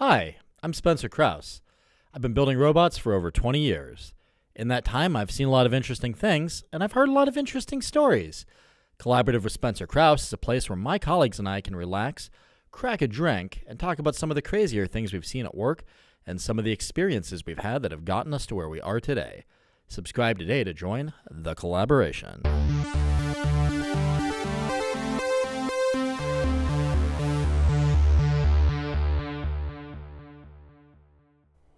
Hi, I'm Spencer Krause. I've been building robots for over 20 years. In that time, I've seen a lot of interesting things, and I've heard a lot of interesting stories. Collaborative with Spencer Krause is a place where my colleagues and I can relax, crack a drink, and talk about some of the crazier things we've seen at work and some of the experiences we've had that have gotten us to where we are today. Subscribe today to join the collaboration.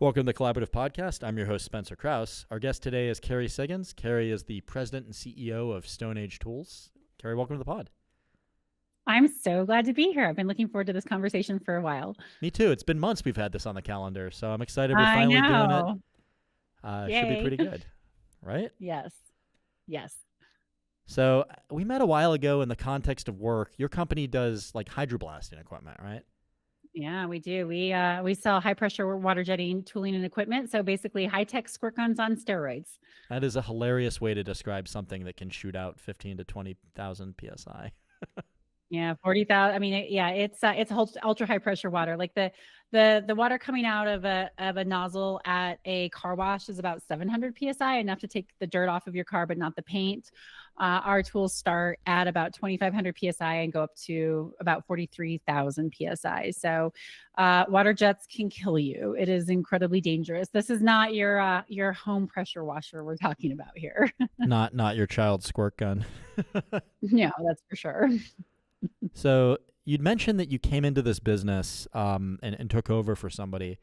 Welcome to the Collaborative Podcast. I'm your host, Spencer Krause. Our guest today is Kerry Siggins. Kerry is the President and CEO of Stoneage Tools. Kerry, welcome to the pod. I'm so glad to be here. I've been looking forward to this conversation for a while. Me too. It's been months we've had this on the calendar, so I'm excited we're finally doing it. Should be pretty good, right? Yes. So we met a while ago in the context of work. Your company does like hydroblasting equipment, right? Yeah, we do. We sell high pressure water jetting tooling and equipment. So basically high tech squirt guns on steroids. That is a hilarious way to describe something that can shoot out 15 to 20,000 PSI. Yeah, 40,000. I mean, it's ultra high pressure water. Like the water coming out of a nozzle at a car wash is about 700 PSI, enough to take the dirt off of your car, but not the paint. Our tools start at about 2,500 PSI and go up to about 43,000 PSI. So water jets can kill you. It is incredibly dangerous. This is not your home pressure washer we're talking about here. Not your child's squirt gun. No, that's for sure. So you'd mentioned that you came into this business and took over for somebody.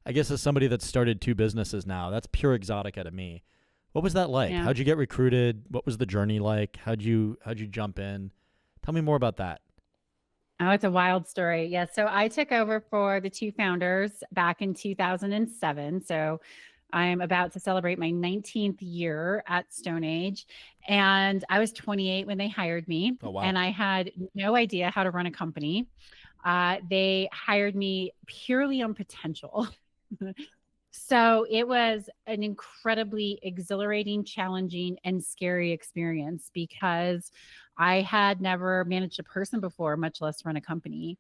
I guess as somebody that's started two businesses now, that's pure exotica to me. What was that like? Yeah. How'd you get recruited? What was the journey like? How'd you jump in? Tell me more about that. Oh, it's a wild story. Yeah. So I took over for the two founders back in 2007. So I'm about to celebrate my 19th year at Stoneage. And I was 28 when they hired me. Oh, wow. And I had no idea how to run a company. They hired me purely on potential. So it was an incredibly exhilarating, challenging, and scary experience because I had never managed a person before, much less run a company.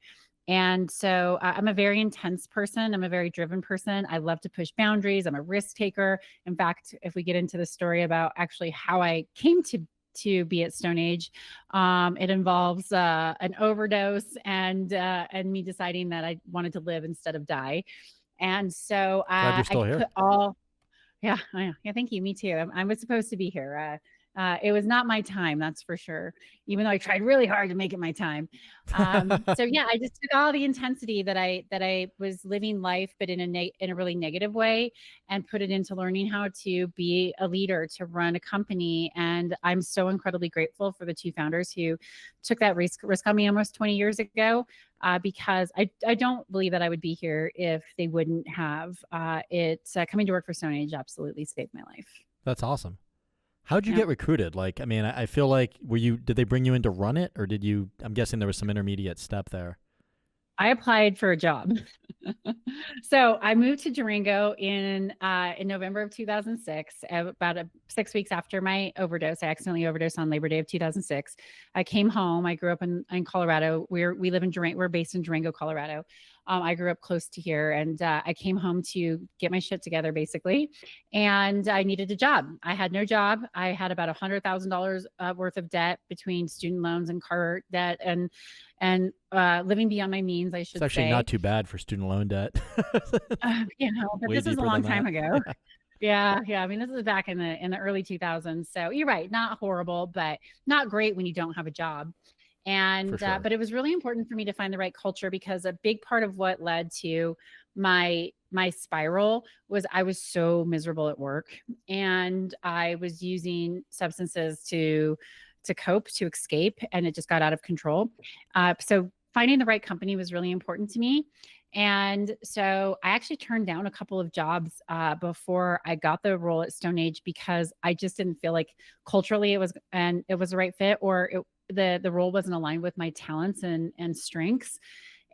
And so I'm a very intense person. I'm a very driven person. I love to push boundaries. I'm a risk taker. In fact, if we get into the story about actually how I came to be at Stoneage, it involves an overdose and me deciding that I wanted to live instead of die. And so Glad you're still here. Yeah, thank you. Me too. I was supposed to be here. It was not my time, that's for sure, even though I tried really hard to make it my time. So yeah, I just took all the intensity that I was living life, but in a really negative way, and put it into learning how to be a leader, to run a company. And I'm so incredibly grateful for the two founders who took that risk on me almost 20 years ago, because I don't believe that I would be here if they wouldn't have. Coming to work for Stoneage absolutely saved my life. That's awesome. How'd you get recruited? Like, I mean, I feel like, did they bring you in to run it, or I'm guessing there was some intermediate step there. I applied for a job. So I moved to Durango in November of 2006, about 6 weeks after my overdose. I accidentally overdosed on Labor Day of 2006. I came home. I grew up in Colorado. We live in Durango. We're based in Durango, Colorado. I grew up close to here, and I came home to get my shit together, basically. And I needed a job. I had no job. I had about $100,000 worth of debt between student loans and car debt, and living beyond my means, I should say. It's actually not too bad for student loan debt. But this is a long time ago. Yeah. I mean, this is back in the early 2000s. So you're right, not horrible, but not great when you don't have a job. And Sure. but it was really important for me to find the right culture, because a big part of what led to my spiral was I was so miserable at work, and I was using substances to cope, to escape, and it just got out of control. So finding the right company was really important to me. And so I actually turned down a couple of jobs before I got the role at Stoneage, because I just didn't feel like culturally it was the right fit, or the role wasn't aligned with my talents and strengths.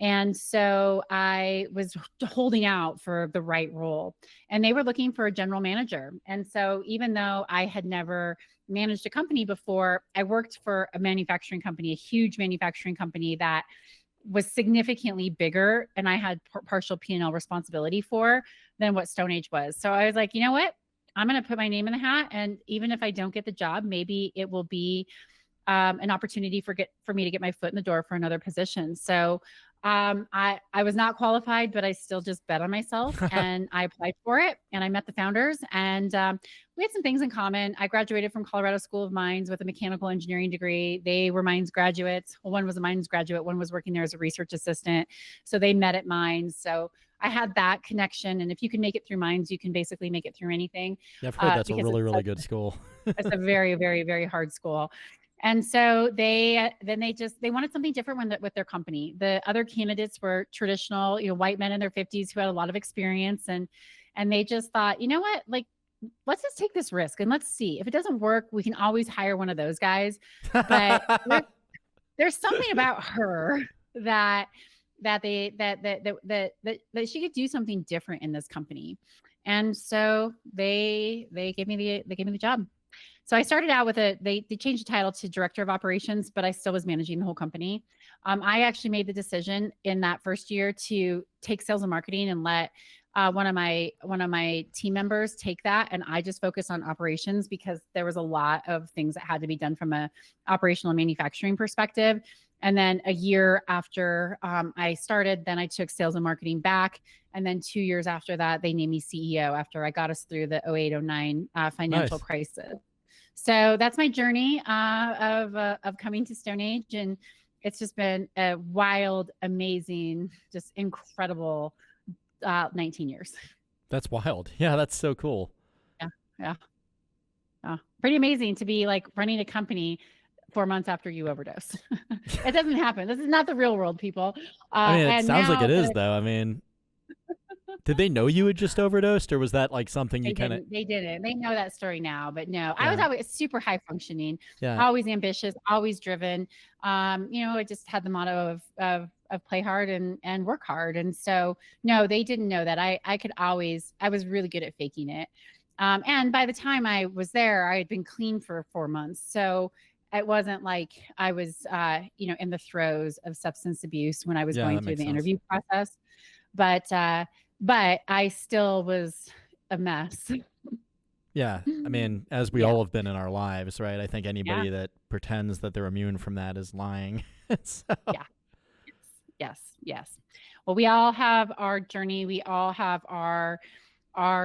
And so I was holding out for the right role, and they were looking for a general manager. And so even though I had never managed a company before, I worked for a manufacturing company, a huge manufacturing company that was significantly bigger and I had partial P&L responsibility for than what Stoneage was. So I was like, you know what? I'm going to put my name in the hat. And even if I don't get the job, maybe it will be an opportunity for me to get my foot in the door for another position. So I was not qualified, but I still just bet on myself and I applied for it and I met the founders and we had some things in common. I graduated from Colorado School of Mines with a mechanical engineering degree. They were Mines graduates. Well, one was a Mines graduate, one was working there as a research assistant. So they met at Mines. So I had that connection. And if you can make it through Mines, you can basically make it through anything. Yeah, I've heard that's a really, really good school. It's a very, very, very hard school. And so they wanted something different with their company. The other candidates were traditional, white men in their 50s who had a lot of experience. And they just thought, you know what, like, let's just take this risk and let's see. If it doesn't work, we can always hire one of those guys. But there's something about her that she could do something different in this company. And so they gave me the job. So I started out with they changed the title to director of operations, but I still was managing the whole company. I actually made the decision in that first year to take sales and marketing and let one of my team members take that. And I just focused on operations because there was a lot of things that had to be done from a operational and manufacturing perspective. And then a year after I started, then I took sales and marketing back. And then 2 years after that, they named me CEO after I got us through the 08-09 financial crisis. So that's my journey of coming to Stoneage, and it's just been a wild, amazing, just incredible 19 years. That's wild. Yeah, that's so cool. Yeah. Pretty amazing to be like running a company 4 months after you overdose. It doesn't happen. This is not the real world, people. I mean, it sounds like it is, though. I mean, did they know you had just overdosed, or was that like something you kind of? They didn't. They know that story now, but no, I was always super high functioning, Yeah. always ambitious, always driven. I just had the motto of play hard and work hard. And so, no, they didn't know that. I was really good at faking it. And by the time I was there, I had been clean for 4 months. So it wasn't like I was, in the throes of substance abuse when I was going through the interview process. But I still was a mess. Yeah. I mean, as we all have been in our lives, right? I think anybody that pretends that they're immune from that is lying. So. Yeah. Yes. Well, we all have our journey. We all have our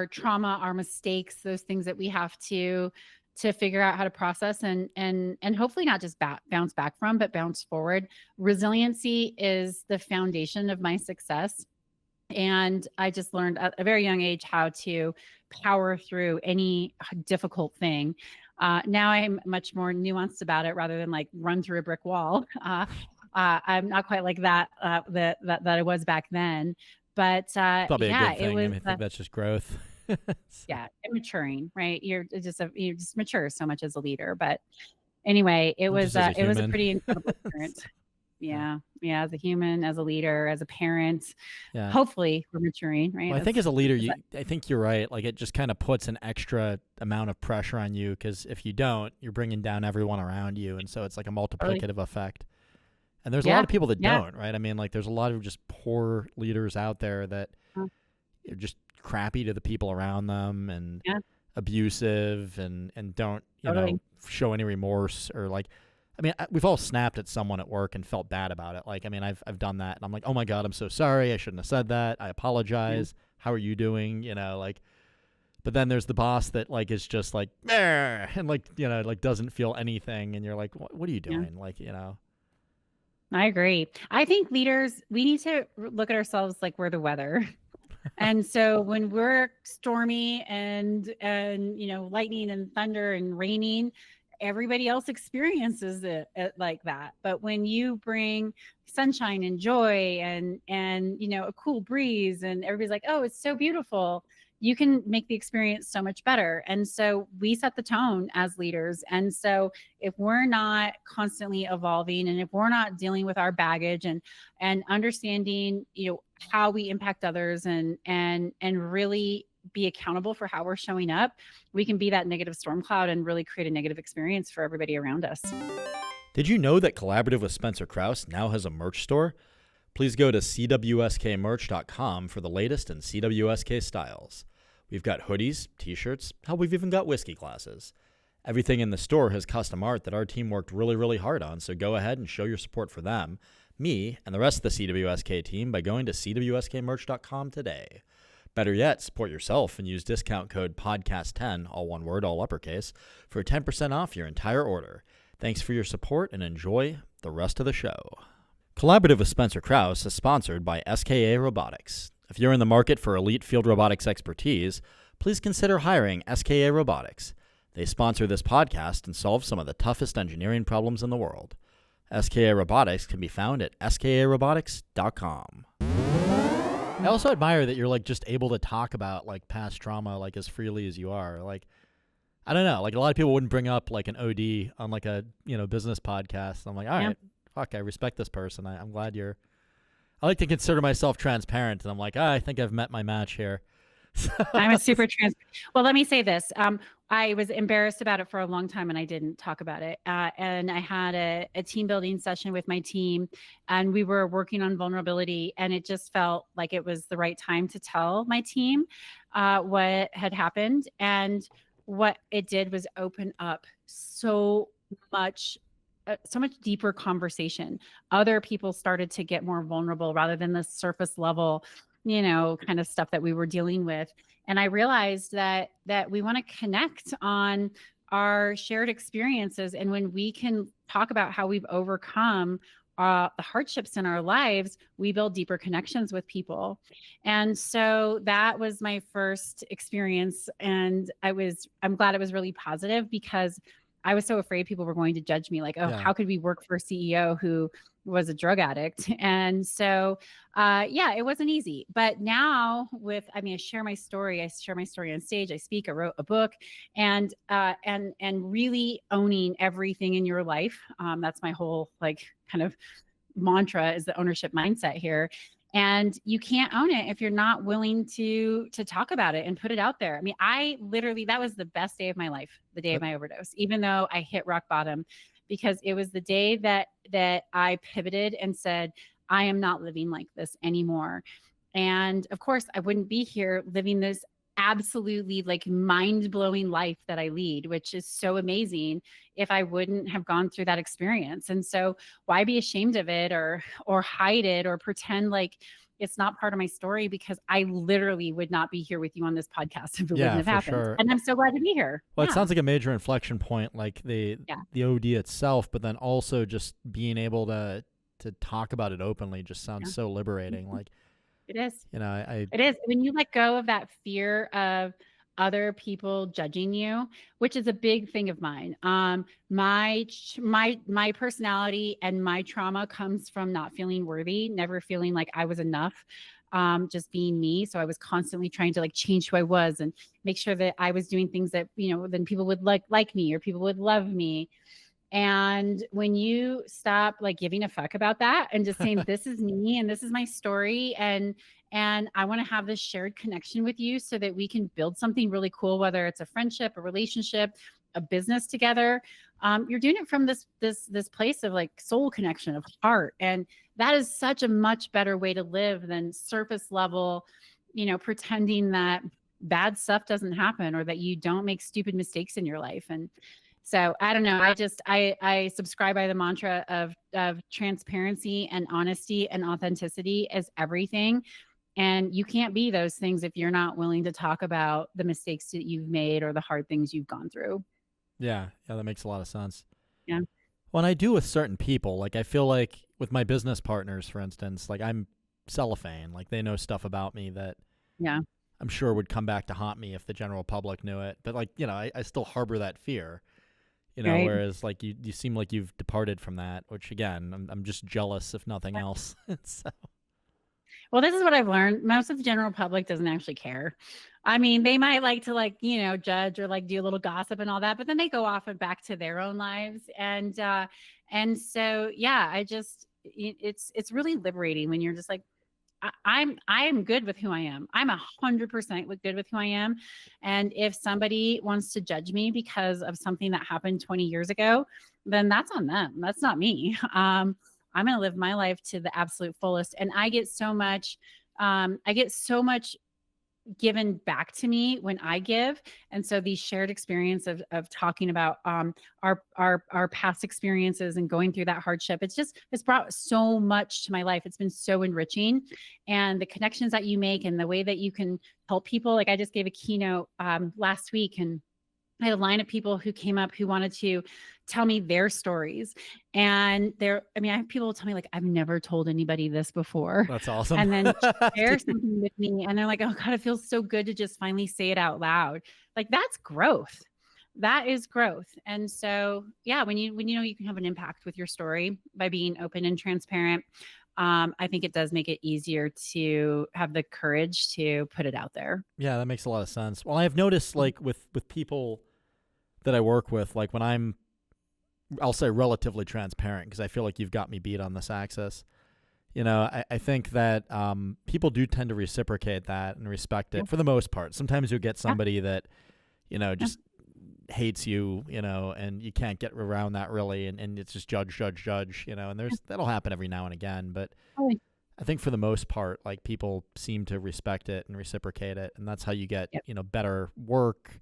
trauma, our mistakes, those things that we have to figure out how to process and hopefully not just bounce back from, but bounce forward. Resiliency is the foundation of my success. And I just learned at a very young age how to power through any difficult thing. Now I'm much more nuanced about it rather than like run through a brick wall. I'm not quite like that I was back then. But probably a good thing. I think that's just growth. Yeah, and maturing, right? You just mature so much as a leader. But anyway, it was a pretty incredible experience. Yeah. As a human, as a leader, as a parent, hopefully we're maturing, right? Well, I think as a leader, I think you're right. Like it just kind of puts an extra amount of pressure on you because if you don't, you're bringing down everyone around you. And so it's like a multiplicative effect. And there's a lot of people that don't, right? I mean, like there's a lot of just poor leaders out there that are just crappy to the people around them and abusive and don't, show any remorse or like, I mean, we've all snapped at someone at work and felt bad about it. Like, I mean, I've done that and I'm like, oh my God, I'm so sorry. I shouldn't have said that. I apologize. How are you doing? But then there's the boss that like, is just like, and like, like doesn't feel anything. And you're like, what are you doing? Like, I agree. I think leaders, we need to look at ourselves like we're the weather. And so when we're stormy and lightning and thunder and raining, everybody else experiences it like that. But when you bring sunshine and joy and a cool breeze and everybody's like, oh, it's so beautiful, you can make the experience so much better. And so we set the tone as leaders. And so if we're not constantly evolving and if we're not dealing with our baggage and understanding, how we impact others and really be accountable for how we're showing up, we can be that negative storm cloud and really create a negative experience for everybody around us. Did you know that Collaborative with Spencer Krause now has a merch store? Please go to cwskmerch.com for the latest in CWSK styles. We've got hoodies, t-shirts, hell, we've even got whiskey glasses. Everything in the store has custom art that our team worked really, really hard on, so go ahead and show your support for them, me, and the rest of the CWSK team by going to cwskmerch.com today. Better yet, support yourself and use discount code PODCAST10, all one word, all uppercase, for 10% off your entire order. Thanks for your support and enjoy the rest of the show. Collaborative with Spencer Krause is sponsored by SKA Robotics. If you're in the market for elite field robotics expertise, please consider hiring SKA Robotics. They sponsor this podcast and solve some of the toughest engineering problems in the world. SKA Robotics can be found at skarobotics.com. I also admire that you're like just able to talk about like past trauma like as freely as you are. Like, I don't know, like a lot of people wouldn't bring up like an OD on like a, business podcast. I'm like, all right, fuck, I respect this person. I'm glad I like to consider myself transparent, and I'm like, I think I've met my match here. I'm a super Well, let me say this. I was embarrassed about it for a long time and I didn't talk about it. And I had a team building session with my team and we were working on vulnerability, and it just felt like it was the right time to tell my team what had happened. And what it did was open up so much deeper conversation. Other people started to get more vulnerable rather than the surface level, kind of stuff that we were dealing with. And I realized that we want to connect on our shared experiences. And when we can talk about how we've overcome the hardships in our lives, we build deeper connections with people. And so that was my first experience. And I'm glad it was really positive, because I was so afraid people were going to judge me, like, how could we work for a CEO who was a drug addict? And so, it wasn't easy. But now I share my story. I share my story on stage. I speak. I wrote a book, and really owning everything in your life. That's my whole kind of mantra, is the ownership mindset here. And you can't own it if you're not willing to talk about it and put it out there. I mean, that was the best day of my life, the day of my overdose, even though I hit rock bottom, because it was the day that I pivoted and said, I am not living like this anymore. And of course, I wouldn't be here living this absolutely mind-blowing life that I lead, which is so amazing, if I wouldn't have gone through that experience. And so why be ashamed of it or hide it or pretend like it's not part of my story? Because I literally would not be here with you on this podcast if it wouldn't have happened. Sure. And I'm so glad to be here. Well, it sounds like a major inflection point, like the OD itself, but then also just being able to talk about it openly just sounds so liberating. Like, it is. It is. When you let go of that fear of other people judging you, which is a big thing of mine. My personality and my trauma comes from not feeling worthy, never feeling like I was enough, just being me. So I was constantly trying to change who I was and make sure that I was doing things that, then people would like me or people would love me. And when you stop giving a fuck about that and just saying, this is me and this is my story, and I want to have this shared connection with you so that we can build something really cool, whether it's a friendship, a relationship, a business together. You're doing it from this place of soul connection, of heart. And that is such a much better way to live than surface level, pretending that bad stuff doesn't happen or that you don't make stupid mistakes in your life. And so I don't know. I subscribe by the mantra of transparency and honesty and authenticity as everything. And you can't be those things if you're not willing to talk about the mistakes that you've made or the hard things you've gone through. Yeah, that makes a lot of sense. Yeah. When I do with certain people, I feel like with my business partners, for instance, I'm cellophane. They know stuff about me that I'm sure would come back to haunt me if the general public knew it. But I still harbor that fear. Right. Whereas you seem like you've departed from that, which again, I'm just jealous if nothing else. So. Well, this is what I've learned. Most of the general public doesn't actually care. I mean, they might like to judge or do a little gossip and all that, but then they go off and back to their own lives. And so, it's really liberating when you're just I am good with who I am. I'm 100% good with who I am. And if somebody wants to judge me because of something that happened 20 years ago, then that's on them. That's not me. I'm going to live my life to the absolute fullest. And I get so much, given back to me when I give. And so these shared experience of talking about our past experiences and going through that hardship, it's brought so much to my life. It's been so enriching, and the connections that you make and the way that you can help people. Like I just gave a keynote last week, and I had a line of people who came up who wanted to tell me their stories. And I have people tell me like, I've never told anybody this before. That's awesome. And then share something with me. And they're like, oh God, it feels so good to just finally say it out loud. Like that's growth. That is growth. And so, yeah, when you know you can have an impact with your story by being open and transparent, I think it does make it easier to have the courage to put it out there. Yeah, that makes a lot of sense. Well, I've noticed like with people that I work with, like when I'll say relatively transparent, because I feel like you've got me beat on this axis. You know, I think that people do tend to reciprocate that and respect it for the most part. Sometimes you'll get somebody that, you know, just hates you, you know, and you can't get around that really. And it's just judge, you know, and that'll happen every now and again. But I think for the most part, like people seem to respect it and reciprocate it. And that's how you get, you know, better work,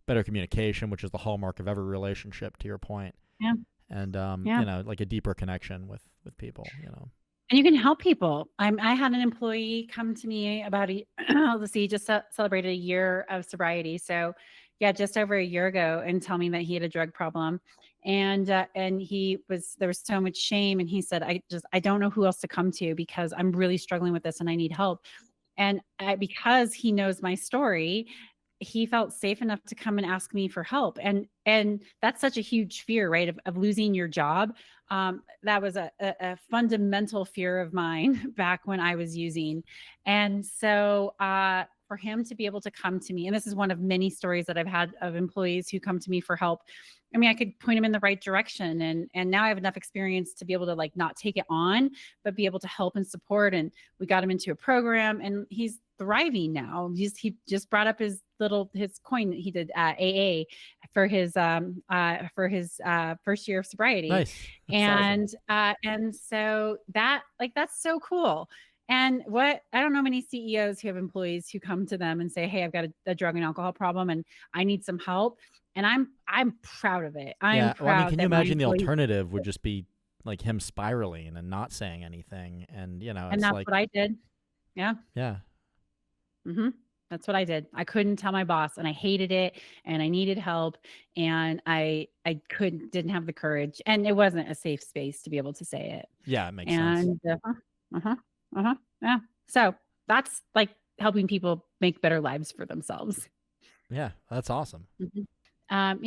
better communication, which is the hallmark of every relationship, to your point. Yeah. And, you know, like a deeper connection with people, you know. And you can help people. I had an employee come to me about he just celebrated a year of sobriety. So yeah, just over a year ago, and tell me that he had a drug problem. And there was so much shame. And he said, I don't know who else to come to because I'm really struggling with this and I need help. And because he knows my story, he felt safe enough to come and ask me for help. And that's such a huge fear, right? Of losing your job. That was a fundamental fear of mine back when I was using. And so, for him to be able to come to me, and this is one of many stories that I've had of employees who come to me for help. I mean, I could point him in the right direction, and now I have enough experience to be able to like not take it on, but be able to help and support. And we got him into a program, and he's thriving now. He just brought up his coin that he did AA for his first year of sobriety. Nice. And awesome. And so that's so cool. And I don't know many CEOs who have employees who come to them and say, hey, I've got a drug and alcohol problem and I need some help. And I'm proud of it. I'm proud. Well, I mean, can you imagine the alternative would just be like him spiraling and not saying anything? And, you know, and that's what I did. Yeah. Yeah. Mm-hmm. That's what I did. I couldn't tell my boss, and I hated it, and I needed help, and I didn't have the courage, and it wasn't a safe space to be able to say it. Yeah, it makes sense. Yeah. So that's like helping people make better lives for themselves. Yeah, that's awesome. Mm-hmm.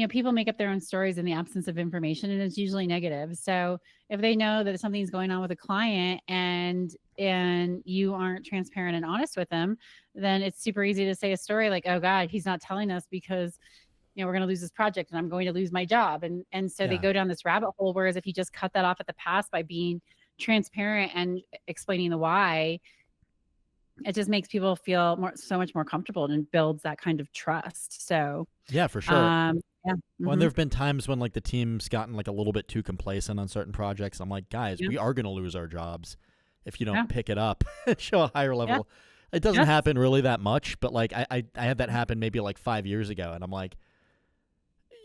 People make up their own stories in the absence of information, and it's usually negative. So if they know that something's going on with a client and you aren't transparent and honest with them, then it's super easy to say a story like, oh God, he's not telling us because, you know, we're going to lose this project and I'm going to lose my job. And so they go down this rabbit hole. Whereas if you just cut that off at the pass by being transparent and explaining the why, it just makes people feel so much more comfortable and builds that kind of trust. So yeah, for sure. Yeah. Well, and there've been times when like the team's gotten like a little bit too complacent on certain projects. I'm like, guys, we are going to lose our jobs if you don't pick it up and show a higher level. It doesn't happen really that much, but like I had that happen maybe like 5 years ago, and I'm like,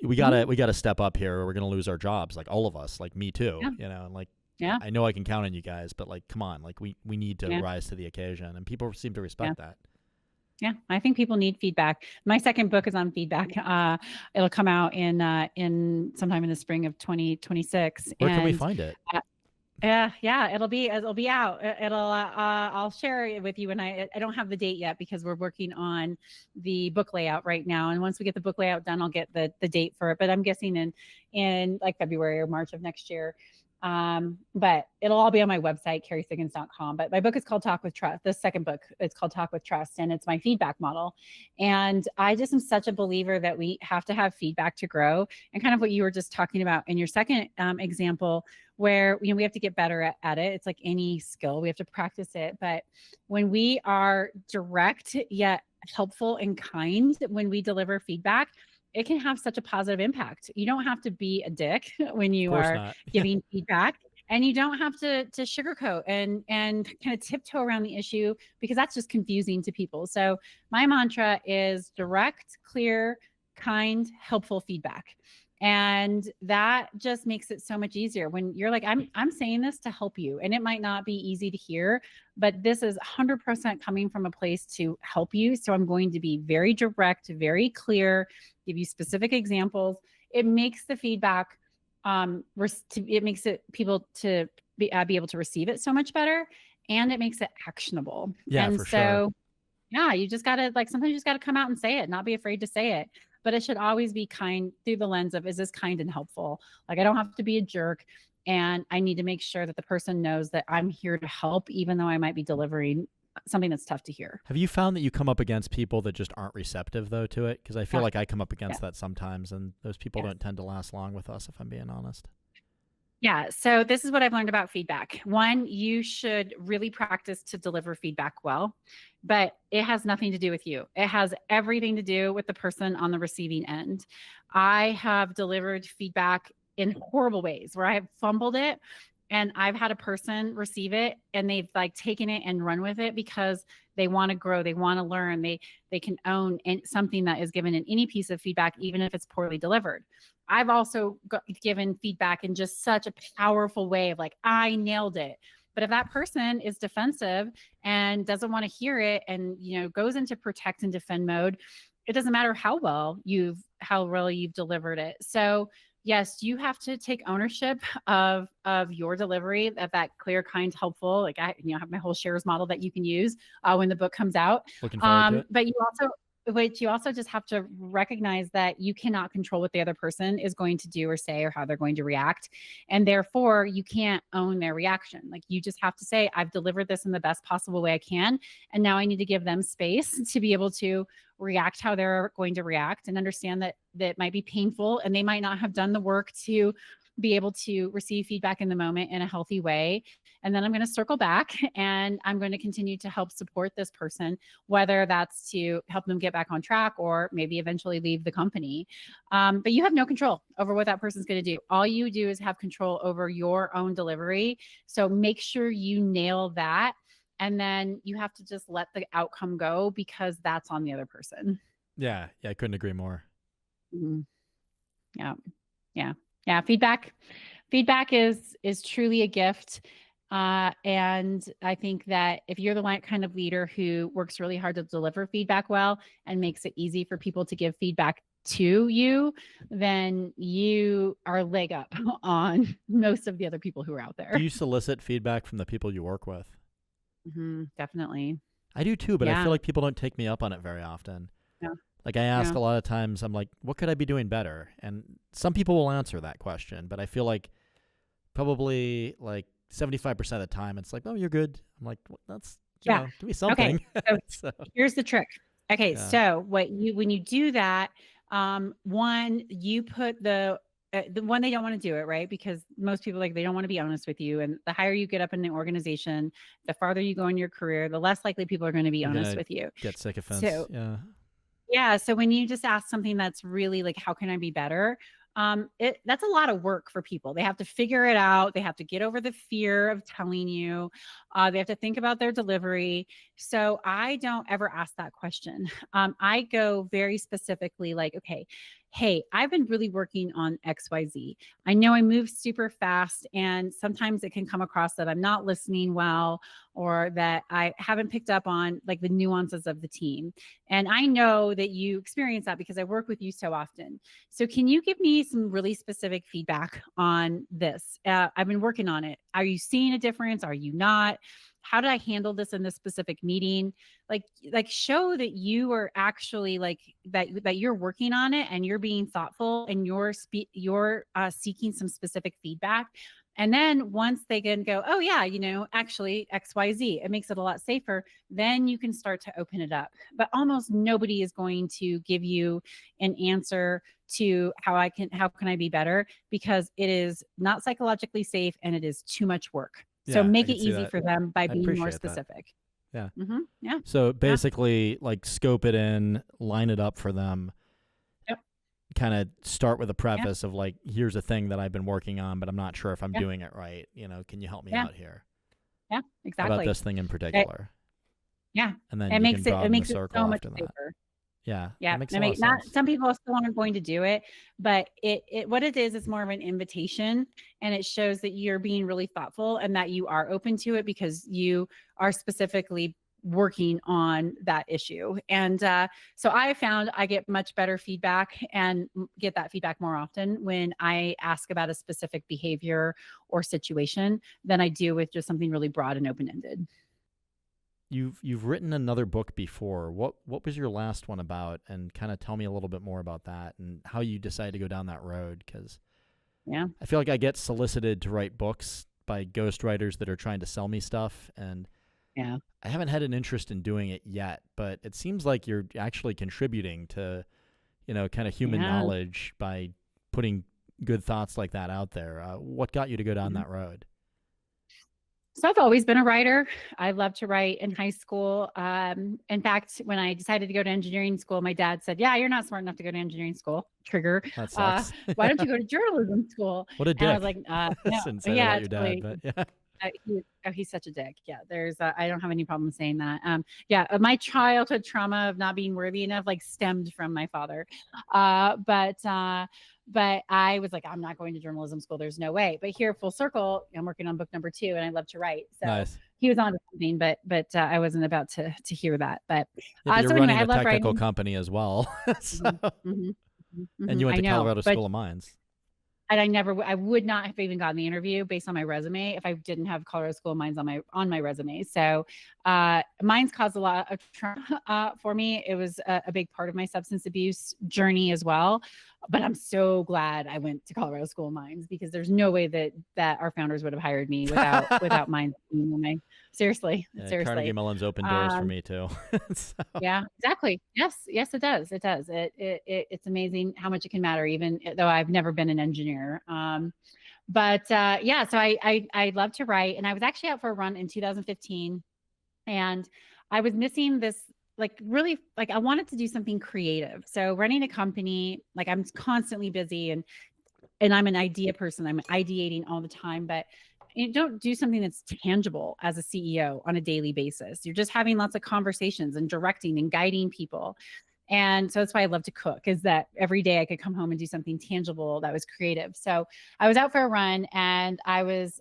we gotta step up here or we're going to lose our jobs. Like all of us, like me too, you know, and like, I know I can count on you guys, but like, come on, like we need to rise to the occasion, and people seem to respect that. Yeah, I think people need feedback. My second book is on feedback. It'll come out in sometime in the spring of 2026. Where can we find it? It'll be out. I'll share it with you. And I don't have the date yet because we're working on the book layout right now. And once we get the book layout done, I'll get the date for it. But I'm guessing in like February or March of next year. But it'll all be on my website, kerrysiggins.com. But my book is called Talk with Trust. The second book, it's called Talk with Trust, and it's my feedback model. And I just am such a believer that we have to have feedback to grow. And kind of what you were just talking about in your second example, where we have to get better at it. It's like any skill, we have to practice it. But when we are direct yet helpful and kind, when we deliver feedback, it can have such a positive impact. You don't have to be a dick when you are giving feedback. And you don't have to sugarcoat and kind of tiptoe around the issue, because that's just confusing to people. So my mantra is direct, clear, kind, helpful feedback. And that just makes it so much easier when you're like, I'm saying this to help you. And it might not be easy to hear, but this is 100% coming from a place to help you. So I'm going to be very direct, very clear, give you specific examples. It makes the feedback, it makes it people to be able to receive it so much better. And it makes it actionable. Yeah, and for so, sure. yeah, you just got to, like, sometimes you just got to come out and say it, not be afraid to say it. But it should always be kind through the lens of, is this kind and helpful? Like, I don't have to be a jerk. And I need to make sure that the person knows that I'm here to help, even though I might be delivering something that's tough to hear. Have you found that you come up against people that just aren't receptive, though, to it? Because I feel Yeah. like I come up against Yeah. that sometimes, and those people Yes. don't tend to last long with us, if I'm being honest. Yeah. So this is what I've learned about feedback. One, you should really practice to deliver feedback well, but it has nothing to do with you. It has everything to do with the person on the receiving end. I have delivered feedback in horrible ways where I have fumbled it, and I've had a person receive it and they've like taken it and run with it because they want to grow, they want to learn, they can own something that is given in any piece of feedback, even if it's poorly delivered. I've also given feedback in just such a powerful way of like, I nailed it. But if that person is defensive and doesn't want to hear it and, goes into protect and defend mode, it doesn't matter how well you've delivered it. So yes, you have to take ownership of your delivery, of that clear, kind, helpful. Like I have my whole shares model that you can use when the book comes out. Looking forward to it. But you also just have to recognize that you cannot control what the other person is going to do or say or how they're going to react. And therefore, you can't own their reaction. Like, you just have to say, I've delivered this in the best possible way I can. And now I need to give them space to be able to react how they're going to react, and understand that might be painful and they might not have done the work to be able to receive feedback in the moment in a healthy way. And then I'm going to circle back and I'm going to continue to help support this person, whether that's to help them get back on track or maybe eventually leave the company. But you have no control over what that person's going to do. All you do is have control over your own delivery. So make sure you nail that. And then you have to just let the outcome go, because that's on the other person. Yeah, I couldn't agree more. Mm-hmm. Yeah. Feedback is truly a gift. And I think that if you're the kind of leader who works really hard to deliver feedback well and makes it easy for people to give feedback to you, then you are a leg up on most of the other people who are out there. Do you solicit feedback from the people you work with? Mm-hmm, definitely. I do too, but I Yeah. feel like people don't take me up on it very often. Yeah. Like, I ask Yeah. a lot of times, I'm like, what could I be doing better? And some people will answer that question, but I feel like probably like 75% of the time it's like, oh, you're good. I'm like, well, that's, Yeah. give me something. Okay. So, Here's the trick. Okay. Yeah. So when you do that, one, you put the one, they don't want to do it, right? Because most people, like, they don't want to be honest with you. And the higher you get up in the organization, the farther you go in your career, the less likely people are going to be You're honest gonna with you. get sycophants. So Yeah. yeah. So when you just ask something that's really like, how can I be better? That's a lot of work for people. They have to figure it out. They have to get over the fear of telling you. They have to think about their delivery. So I don't ever ask that question. I go very specifically like, okay, hey, I've been really working on XYZ. I know I move super fast, and sometimes it can come across that I'm not listening well, or that I haven't picked up on like the nuances of the team. And I know that you experience that because I work with you so often. So can you give me some really specific feedback on this? I've been working on it. Are you seeing a difference? Are you not? How did I handle this in this specific meeting? Like show that you are actually like that you're working on it and you're being thoughtful and you're seeking some specific feedback. And then once they can go, oh yeah, actually XYZ, it makes it a lot safer. Then you can start to open it up. But almost nobody is going to give you an answer to how can I be better, because it is not psychologically safe and it is too much work. So Yeah, make I it can see easy that. for them by I being more appreciate that. specific. Yeah. Mm-hmm. Yeah. So basically, like, scope it in, line it up for them. Yep. kind of start with a preface of like, here's a thing that I've been working on, but I'm not sure if I'm doing it right. Can you help me out here? Yeah, exactly. About this thing in particular. Yeah. And then it you makes can it broaden the makes it circle so much after that. safer. Yeah. Yeah. That makes a lot of sense. Some people still aren't going to do it, but what it is more of an invitation, and it shows that you're being really thoughtful and that you are open to it because you are specifically working on that issue. And so I found I get much better feedback and get that feedback more often when I ask about a specific behavior or situation than I do with just something really broad and open-ended. You've written another book before. What was your last one about? And kind of tell me a little bit more about that and how you decided to go down that road. Because I feel like I get solicited to write books by ghostwriters that are trying to sell me stuff, and I haven't had an interest in doing it yet. But it seems like you're actually contributing to, kind of human knowledge by putting good thoughts like that out there. What got you to go down that road? So I've always been a writer. I loved to write in high school. In fact, when I decided to go to engineering school, my dad said, "Yeah, you're not smart enough to go to engineering school." Trigger. That sucks. Why don't you go to journalism school? What a dick. And I was like, I no. shouldn't say that about your dad, but yeah. He's such a dick. Yeah, I don't have any problem saying that. My childhood trauma of not being worthy enough stemmed from my father. But I was like, I'm not going to journalism school. There's no way. But here, full circle, I'm working on book number 2, and I love to write. So nice. He was on to something, but I wasn't about to hear that. But you're running a technical company as well. So. And you went to Colorado School of Mines. And I would not have even gotten the interview based on my resume if I didn't have Colorado School of Mines on my resume. So mines caused a lot of trauma for me. It was a big part of my substance abuse journey as well. But I'm so glad I went to Colorado School of Mines, because there's no way that our founders would have hired me without mines. Seriously. Carnegie Mellon's opened doors for me too. So. Yeah, exactly. Yes, it does. It does. It's amazing how much it can matter, even though I've never been an engineer. So I love to write, and I was actually out for a run in 2015, and I was missing this. I wanted to do something creative. So running a company, I'm constantly busy, and I'm an idea person. I'm ideating all the time, but you don't do something that's tangible as a CEO on a daily basis. You're just having lots of conversations and directing and guiding people. And so that's why I love to cook, is that every day I could come home and do something tangible that was creative. So I was out for a run, and I was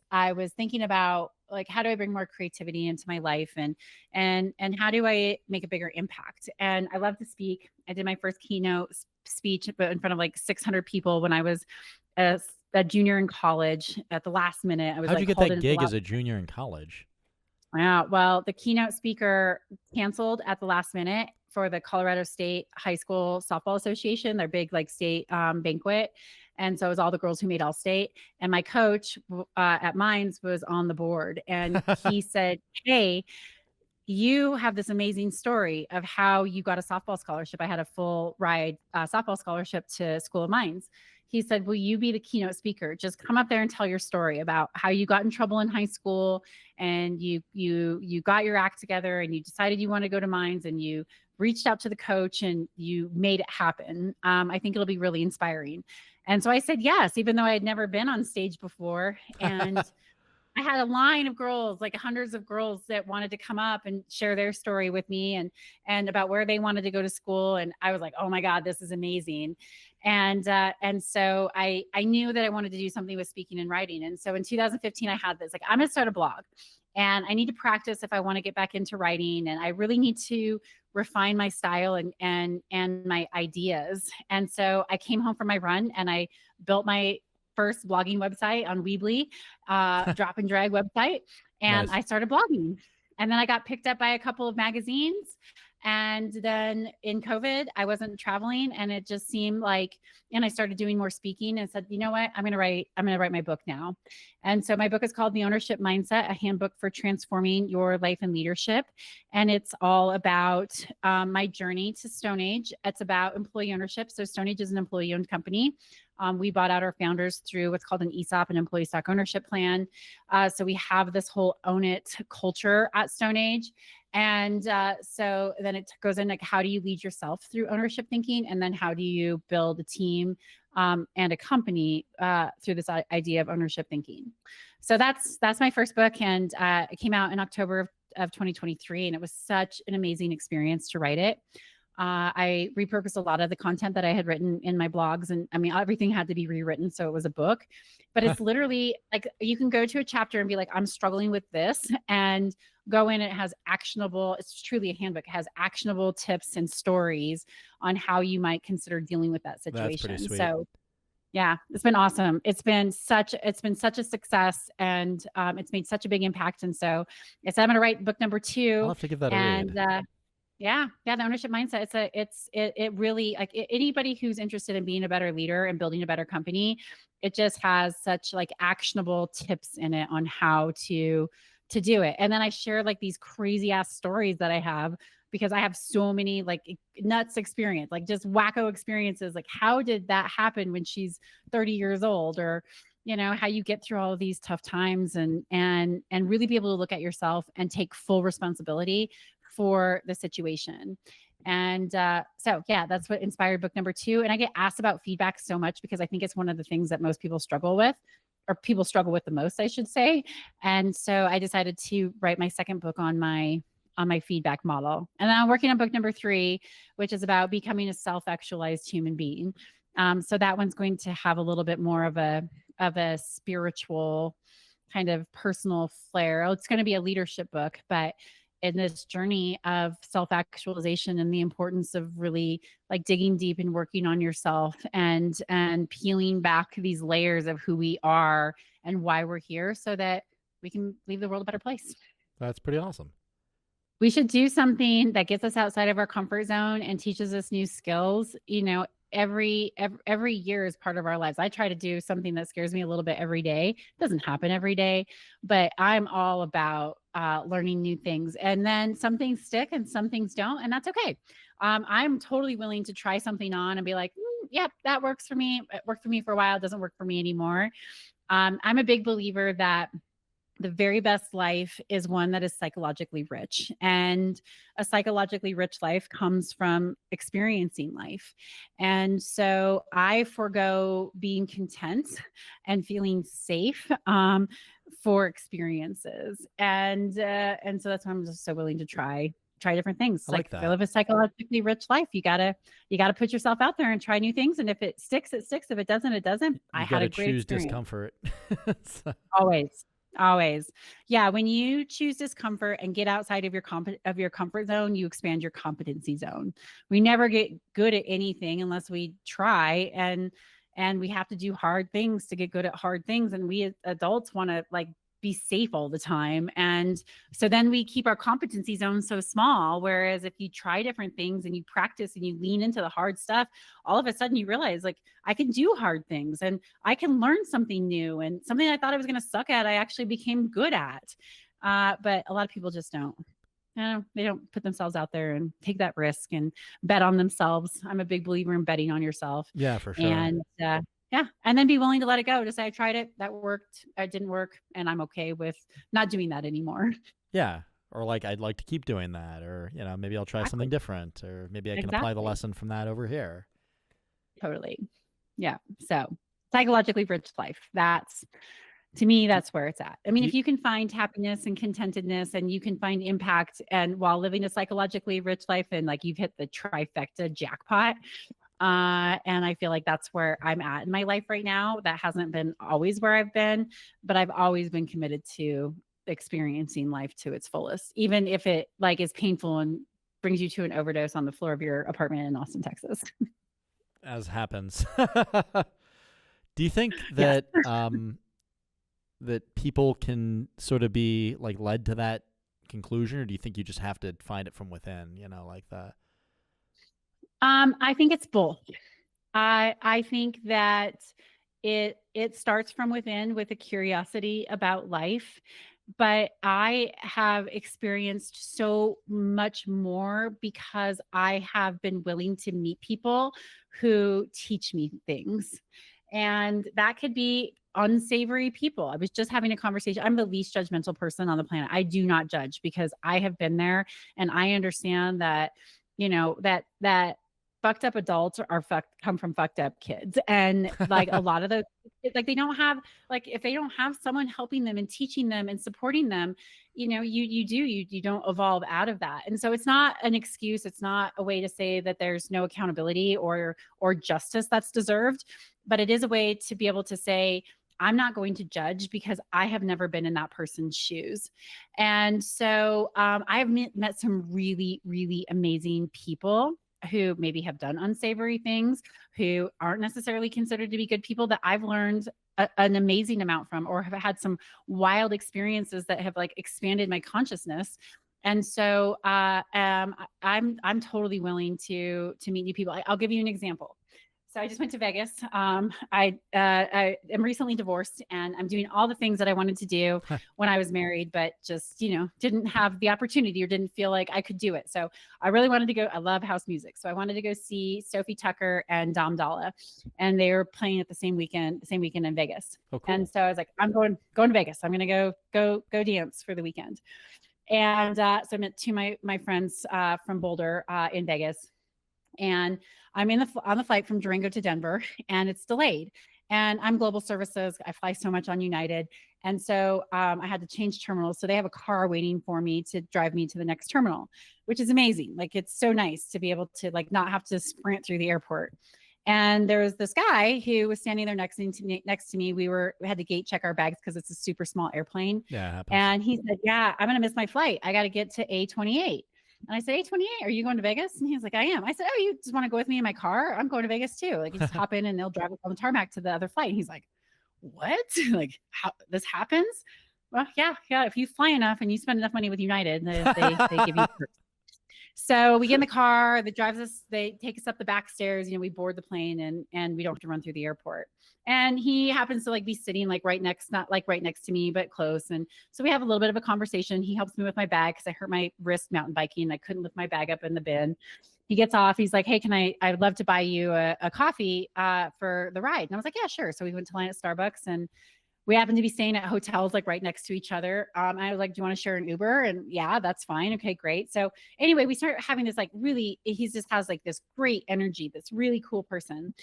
thinking about, how do I bring more creativity into my life, and how do I make a bigger impact? And I love to speak. I did my first keynote speech in front of 600 people when I was a junior in college. At the last minute, I was How'd you get that gig as a junior in college? Yeah, well, the keynote speaker canceled at the last minute for the Colorado State High School Softball Association, their big state banquet. And so it was all the girls who made All-State. And my coach at Mines was on the board. And he said, "Hey, you have this amazing story of how you got a softball scholarship." I had a full ride softball scholarship to School of Mines. He said, "Will you be the keynote speaker? Just come up there and tell your story about how you got in trouble in high school, and you got your act together, and you decided you want to go to Mines, and you reached out to the coach, and you made it happen. I think it'll be really inspiring." And so I said yes, even though I had never been on stage before. And I had a line of girls, hundreds of girls, that wanted to come up and share their story with me and about where they wanted to go to school. And I was like, oh my God, this is amazing. And so I knew that I wanted to do something with speaking and writing. And so in 2015, I had this, I'm going to start a blog, and I need to practice if I want to get back into writing. And I really need to refine my style and my ideas. And so I came home from my run, and I built my first blogging website on Weebly, drop and drag website. And nice. I started blogging. And then I got picked up by a couple of magazines. And then in COVID, I wasn't traveling, and it just seemed and I started doing more speaking, and said, you know what, I'm going to write my book now. And so my book is called The Ownership Mindset, a handbook for transforming your life and leadership. And it's all about my journey to Stoneage. It's about employee ownership. So Stoneage is an employee owned company. We bought out our founders through what's called an ESOP, an employee stock ownership plan. So we have this whole own it culture at Stoneage. And so then it goes in like, how do you lead yourself through ownership thinking? And then how do you build a team and a company through this idea of ownership thinking? So that's my first book, and it came out in October of 2023, and it was such an amazing experience to write it. I repurposed a lot of the content that I had written in my blogs, and I mean, everything had to be rewritten, so it was a book. But it's literally like you can go to a chapter and be like, I'm struggling with this, and go in. It has actionable, it's truly a handbook. It has actionable tips and stories on how you might consider dealing with that situation. That's pretty sweet. So yeah, it's been awesome. It's been such a success, and it's made such a big impact. And so I said I'm going to write book number 2. I'll have to give that a and read. yeah, the ownership mindset. It really, like anybody who's interested in being a better leader and building a better company, it just has such like actionable tips in it on how to do it. And then I share like these crazy ass stories that I have, because I have so many like nuts experience, like just wacko experiences. Like, how did that happen when she's 30 years old? Or, you know, how you get through all of these tough times, and really be able to look at yourself and take full responsibility for the situation. And so, yeah, that's what inspired book number 2. And I get asked about feedback so much, because I think it's one of the things that most people struggle with, or people struggle with the most, I should say. And so I decided to write my second book on my feedback model. And then I'm working on book number 3, which is about becoming a self-actualized human being. So that one's going to have a little bit more of a spiritual kind of personal flair. It's going to be a leadership book, but in this journey of self-actualization and the importance of really like digging deep and working on yourself, and peeling back these layers of who we are and why we're here, so that we can leave the world a better place. That's pretty awesome. We should do something that gets us outside of our comfort zone and teaches us new skills. You know, every year is part of our lives. I try to do something that scares me a little bit every day. It doesn't happen every day, but I'm all about learning new things. And then some things stick and some things don't, and that's okay. I'm totally willing to try something on and be like, yep, that works for me. It worked for me for a while. It doesn't work for me anymore. I'm a big believer that the very best life is one that is psychologically rich. And a psychologically rich life comes from experiencing life. And so I forego being content and feeling safe for experiences. And so that's why I'm just so willing to try different things. I like that. I live a psychologically rich life. You gotta put yourself out there and try new things. And if it sticks, it sticks. If it doesn't, it doesn't. I had a great choose experience. Discomfort. Always. Yeah. When you choose discomfort and get outside of your comfort zone, you expand your competency zone. We never get good at anything unless we try, and we have to do hard things to get good at hard things. And we as adults want to like be safe all the time. And so then we keep our competency zone so small. Whereas if you try different things and you practice and you lean into the hard stuff, all of a sudden you realize like, I can do hard things and I can learn something new, and something I thought I was going to suck at, I actually became good at. But a lot of people just don't. They don't put themselves out there and take that risk and bet on themselves. I'm a big believer in betting on yourself. Yeah, for sure. And yeah. And then be willing to let it go. Just say, I tried it. That worked. It didn't work. And I'm okay with not doing that anymore. Yeah. Or like, I'd like to keep doing that. Or, you know, maybe I'll try something different. Or maybe I can apply the lesson from that over here. Totally. Yeah. So psychologically rich life. To me, that's where it's at. I mean, if you can find happiness and contentedness, and you can find impact, and while living a psychologically rich life, and like you've hit the trifecta jackpot. And I feel like that's where I'm at in my life right now. That hasn't been always where I've been, but I've always been committed to experiencing life to its fullest, even if it like is painful and brings you to an overdose on the floor of your apartment in Austin, Texas. As happens. Do you think that that people can sort of be like led to that conclusion, or do you think you just have to find it from within, you know, like that? I think it's both. I think that it starts from within with a curiosity about life, but I have experienced so much more because I have been willing to meet people who teach me things. And that could be unsavory people. I was just having a conversation. I'm the least judgmental person on the planet. I do not judge because I have been there and I understand that, that fucked up adults come from fucked up kids. And like a lot of those, like they don't have, like if they don't have someone helping them and teaching them and supporting them, you don't evolve out of that. And so it's not an excuse. It's not a way to say that there's no accountability or justice that's deserved, but it is a way to be able to say, I'm not going to judge because I have never been in that person's shoes. And so I've met some really, really amazing people who maybe have done unsavory things, who aren't necessarily considered to be good people, that I've learned an amazing amount from, or have had some wild experiences that have like expanded my consciousness. And so I'm totally willing to meet new people. I'll give you an example. So I just went to Vegas. I am recently divorced and I'm doing all the things that I wanted to do when I was married, but just, didn't have the opportunity or didn't feel like I could do it. So I really wanted to go. I love house music. So I wanted to go see Sophie Tucker and Dom Dalla, and they were playing at the same weekend in Vegas. Oh, cool. And so I was like, I'm going to Vegas. I'm going to go dance for the weekend. And so I met two of my friends from Boulder in Vegas. And I'm on the flight from Durango to Denver, and it's delayed. And I'm global services. I fly so much on United. And so I had to change terminals. So they have a car waiting for me to drive me to the next terminal, which is amazing. Like, it's so nice to be able to like not have to sprint through the airport. And there was this guy who was standing there next to me. We had to gate check our bags because it's a super small airplane. Yeah, it happens. And he said, yeah, I'm going to miss my flight. I got to get to A28. And I said, A28, are you going to Vegas? And he was like, I am. I said, oh, you just want to go with me in my car? I'm going to Vegas too. Like, you just hop in and they'll drive us on the tarmac to the other flight. And he's like, what? Like, how this happens? Well, yeah. If you fly enough and you spend enough money with United, they give you perks. So we get in the car that drives us, they take us up the back stairs, we board the plane and we don't have to run through the airport. And he happens to like be sitting like not like right next to me, but close. And so we have a little bit of a conversation. He helps me with my bag because I hurt my wrist mountain biking and I couldn't lift my bag up in the bin. He gets off. He's like, hey, I would love to buy you a coffee for the ride. And I was like, yeah, sure. So we went to line at Starbucks, and we happened to be staying at hotels like right next to each other. I was like, do you want to share an Uber? And yeah, that's fine. Okay, great. So anyway, we started having this like he just has like this great energy, this really cool person.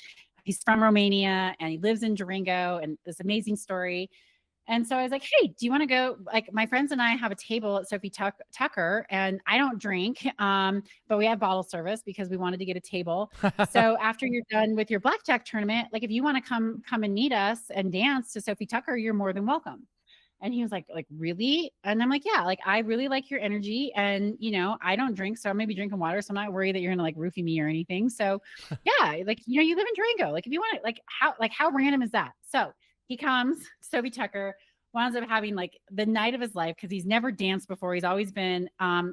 He's from Romania and he lives in Durango, and this amazing story. And so I was like, hey, do you want to go? Like, my friends and I have a table at Sophie Tucker, and I don't drink, but we have bottle service because we wanted to get a table. So after you're done with your blackjack tournament, like if you want to come and meet us and dance to Sophie Tucker, you're more than welcome. And he was like, really? And I'm like, yeah, like I really like your energy, and I don't drink, so I'm maybe drinking water, so I'm not worried that you're gonna like roofie me or anything. So yeah, like you live in Durango, like if you want it, like how random is that? So he comes, Sophie Tucker, winds up having like the night of his life because he's never danced before. He's always been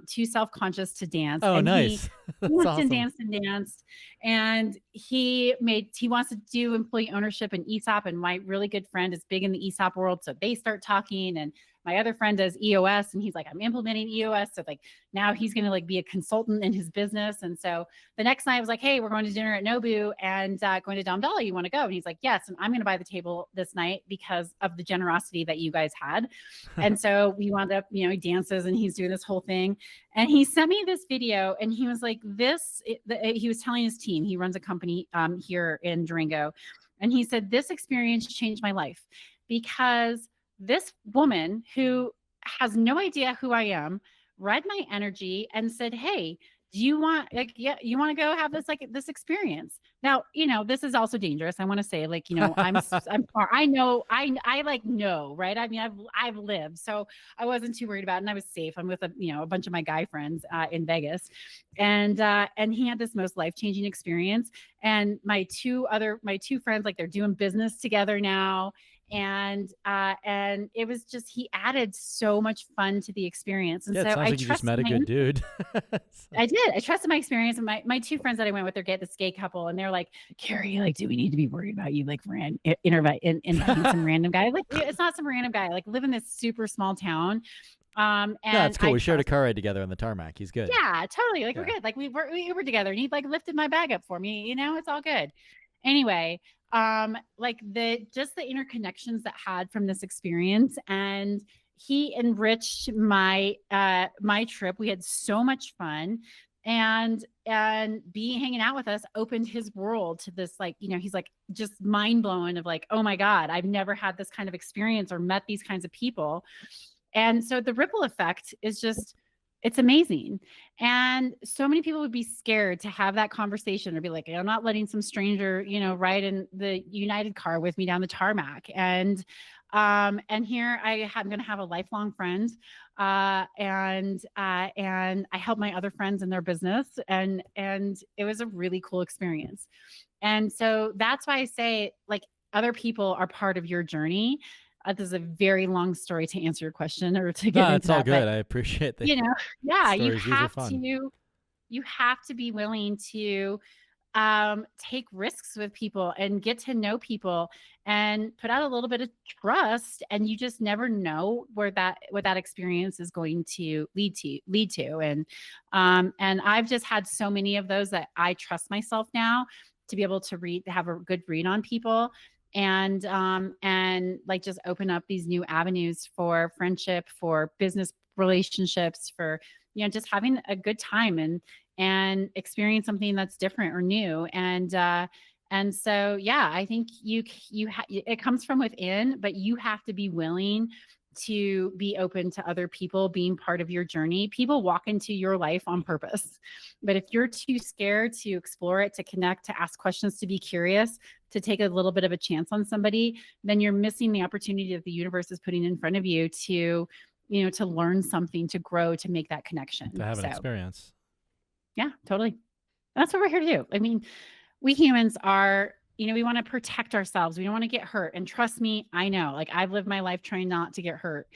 too self-conscious to dance. Oh, and nice. He danced and danced. And he wants to do employee ownership and ESOP. And my really good friend is big in the ESOP world. So they start talking, and my other friend does EOS, and he's like, I'm implementing EOS. So like now he's going to like be a consultant in his business. And so the next night I was like, hey, we're going to dinner at Nobu and going to Dom Dalla. You want to go? And he's like, yes. And I'm going to buy the table this night because of the generosity that you guys had. And so we wound up, he dances and he's doing this whole thing. And he sent me this video, and he was like, he was telling his team, he runs a company here in Durango. And he said, this experience changed my life because this woman who has no idea who I am read my energy and said, hey, do you want you want to go have this experience? Now, this is also dangerous. I want to say I'm far. I know, I like know, right? I mean, I've lived, so I wasn't too worried about it, and I was safe. I'm with a bunch of my guy friends in Vegas, and he had this most life-changing experience. And my two friends, like they're doing business together now. And it was just, he added so much fun to the experience. And yeah, so it sounds I like you just met a good dude. I did. I trusted my experience. And my two friends that I went with, they're this gay couple, and they're like, Kerry, like, do we need to be worried about you like inviting some random guy? Like, it's not some random guy. Like, live in this super small town. And no, it's cool. We shared a car ride together on the tarmac. He's good. Yeah, totally. Like, we're good. Like we Ubered together, and he like lifted my bag up for me. It's all good. anyway, like just the interconnections that had from this experience, and he enriched my my trip. We had so much fun, and being hanging out with us opened his world to this, like, you know, he's like just mind blowing of like, oh my God, I've never had this kind of experience or met these kinds of people. And so the ripple effect is just, it's amazing. And so many people would be scared to have that conversation or be like, I'm not letting some stranger, you know, ride in the United car with me down the tarmac. And here I'm going to have a lifelong friend. And I help my other friends in their business. And it was a really cool experience. And so that's why I say, like, other people are part of your journey. This is a very long story to answer your question or to get No, into it's all that, good. but I appreciate the you know, yeah, stories. These are fun. you have to be willing to take risks with people and get to know people and put out a little bit of trust. And you just never know what that experience is going to lead to. And I've just had so many of those that I trust myself now to be able to have a good read on people, and like just open up these new avenues for friendship, for business relationships, for, you know, just having a good time and experience something that's different or new. And so, yeah, I think it comes from within, but you have to be willing to be open to other people being part of your journey. People walk into your life on purpose, but if you're too scared to explore it, to connect, to ask questions, to be curious, to take a little bit of a chance on somebody, then you're missing the opportunity that the universe is putting in front of you to, you know, to learn something, to grow, to make that connection, to have an experience. Yeah, totally. That's what we're here to do. I mean, we humans are, you know, we want to protect ourselves. We don't want to get hurt. And trust me, I know, like, I've lived my life trying not to get hurt.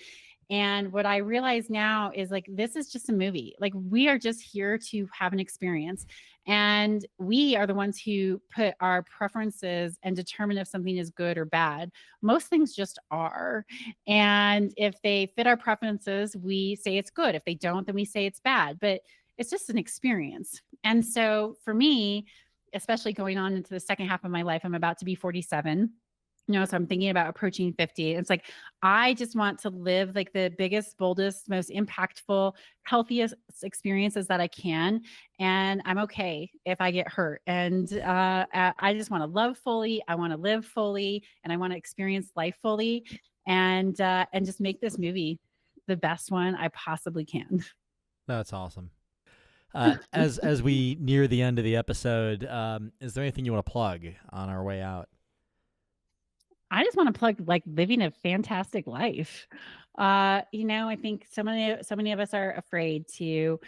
And what I realize now is, like, this is just a movie. Like, we are just here to have an experience. And we are the ones who put our preferences and determine if something is good or bad. Most things just are. And if they fit our preferences, we say it's good. If they don't, then we say it's bad. But it's just an experience. And so for me, especially going on into the second half of my life, I'm about to be 47. You know, so I'm thinking about approaching 50. It's like, I just want to live like the biggest, boldest, most impactful, healthiest experiences that I can. And I'm okay if I get hurt. And I just want to love fully. I want to live fully, and I want to experience life fully, and just make this movie the best one I possibly can. That's awesome. As we near the end of the episode, is there anything you want to plug on our way out? I just want to plug, like, living a fantastic life. You know, I think so many of us are afraid to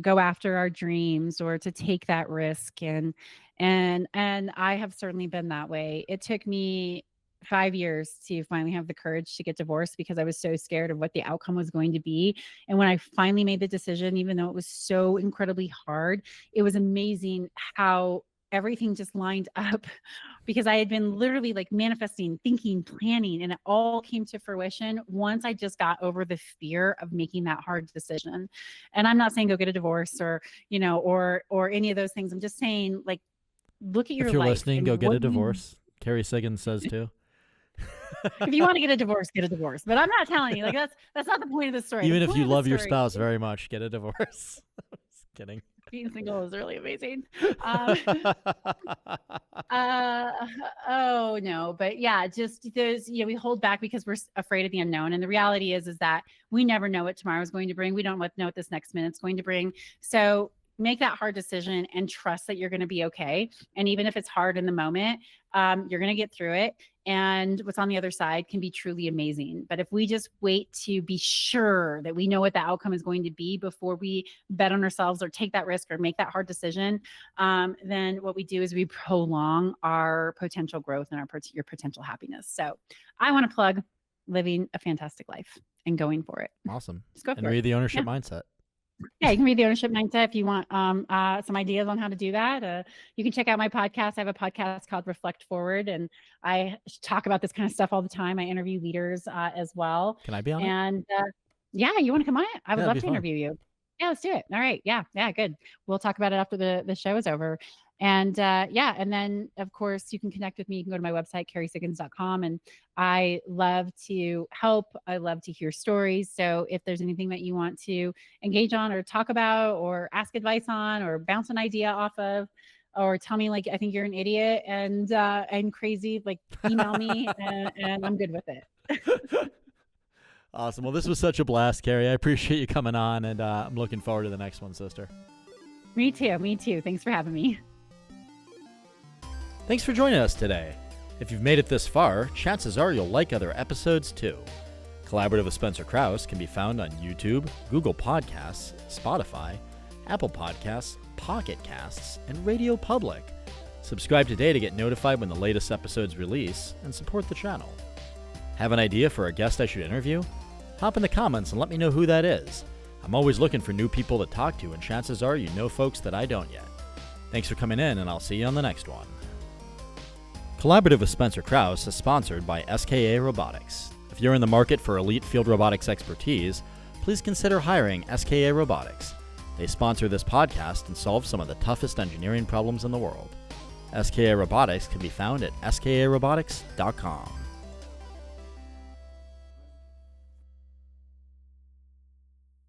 go after our dreams or to take that risk. And I have certainly been that way. It took me 5 years to finally have the courage to get divorced because I was so scared of what the outcome was going to be. And when I finally made the decision, even though it was so incredibly hard, it was amazing how everything just lined up, because I had been literally like manifesting, thinking, planning, and it all came to fruition once I just got over the fear of making that hard decision. And I'm not saying go get a divorce or, you know, or any of those things. I'm just saying, like, look at your life. If you're listening, go get a divorce. Kerry Siggins says too. If you want to get a divorce, get a divorce. But I'm not telling you, like, that's not the point of the story. Even if you love your spouse very much, get a divorce. Just kidding. Being single is really amazing. Oh no, but yeah, just there's, you know, we hold back because we're afraid of the unknown. And the reality is that we never know what tomorrow is going to bring. We don't know what this next minute's going to bring. So make that hard decision and trust that you're going to be okay. And even if it's hard in the moment, you're going to get through it. And what's on the other side can be truly amazing. But if we just wait to be sure that we know what the outcome is going to be before we bet on ourselves or take that risk or make that hard decision, then what we do is we prolong our potential growth and your potential happiness. So I want to plug living a fantastic life and going for it. Awesome. Just go for it. And read The Ownership Mindset. Yeah, you can read The Ownership Mindset if you want some ideas on how to do that. You can check out my podcast. I have a podcast called Reflkect Forward, and I talk about this kind of stuff all the time. I interview leaders as well. Can I be on it? And yeah, you want to come on it? I would love to fun. interview you. Yeah, let's do it. All right. Yeah, good. We'll talk about it after the show is over. And yeah, and then of course you can connect with me. You can go to my website, kerrysiggins.com. And I love to help. I love to hear stories. So if there's anything that you want to engage on or talk about or ask advice on or bounce an idea off of, or tell me like I think you're an idiot and crazy, like email me and I'm good with it. Awesome. Well, this was such a blast, Kerry. I appreciate you coming on, and I'm looking forward to the next one, sister. Me too. Me too. Thanks for having me. Thanks for joining us today. If you've made it this far, chances are you'll like other episodes too. Collaborative with Spencer Krause can be found on YouTube, Google Podcasts, Spotify, Apple Podcasts, Pocket Casts, and Radio Public. Subscribe today to get notified when the latest episodes release and support the channel. Have an idea for a guest I should interview? Hop in the comments and let me know who that is. I'm always looking for new people to talk to, and chances are you know folks that I don't yet. Thanks for coming in, and I'll see you on the next one. Collaborative with Spencer Krause is sponsored by SKA Robotics. If you're in the market for elite field robotics expertise, please consider hiring SKA Robotics. They sponsor this podcast and solve some of the toughest engineering problems in the world. SKA Robotics can be found at skarobotics.com.